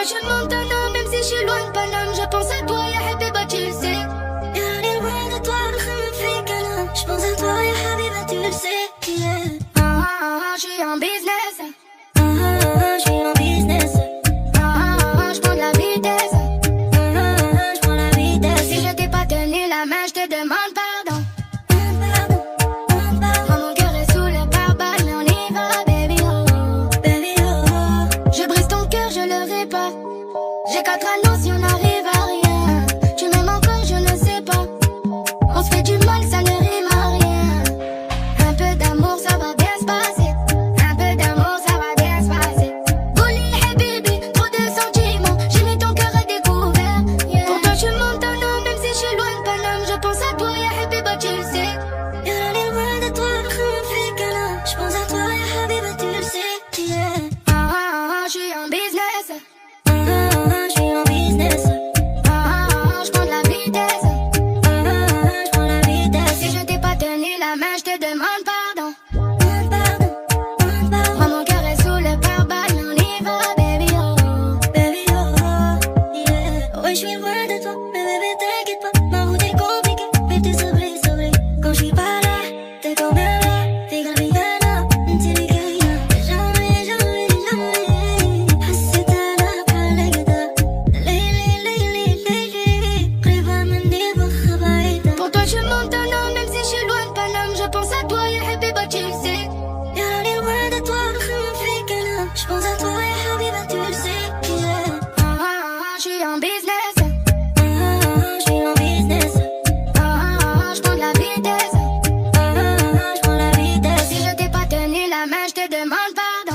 je monte un an, même si je suis loin de Paname. Je pense à toi, ya Habiba, tu le sais. Y'a loin de toi, le fait qu'elle. Je pense à toi, ya Habiba, tu le sais. Yeah. Je suis en business. Je suis en business. Je prends de la vitesse. Je prends la vitesse. Si je t'ai pas tenu la main, je te demande pardon. Pardon. Mon cœur est sous le pare-balles, mais on y va, baby oh. Baby oh. Je brise ton cœur, je le répare. J'ai 4 anneaux si on arrive à rien. Tu m'aimes encore, je ne sais pas. On se fait du mal, ça ne rime à rien. Un peu d'amour, ça va bien se passer. Un peu d'amour, ça va bien se passer. Bouli, habibi, trop de sentiments. J'ai mis ton cœur à découvert. Yeah. Pour toi, je monte un an, même si je suis loin de Paname. Je pense à toi, ya Habiba, tu le sais. Y'a loin de toi, le fait qu'elle. Je pense à toi, ya Habiba, tu le sais. Yeah. Je suis en business. Je suis en business. Je prends de la vitesse. Je prends la vitesse. Si je t'ai pas tenu la main, je te demande pardon. Pardon. Moi, mon cœur est sous le pare-balles, mais on y va, baby oh. Baby oh. Yeah. Ouais, je suis loin de toi, mais bébé t'inquiète pas. Ma route est compliquée, mais t'es sabré. Quand je suis pas là, t'es quand même là. T'es galviana, t'es les gaïa. Jamais. حسيت أنا بحالك ليلي قريبة مني بخ بعيدة. Pour toi, je monte un an, même si je suis loin de Paname. Je pense à toi, ya Habiba, tu le sais. Y'a loin de toi, le fait qu'elle. Je pense à toi, ya Habiba, tu le sais. Yeah. Je suis en business. Je suis en business. Je prends de la vitesse. Je prends la vitesse. Si je t'ai pas tenu la main, je te demande pardon.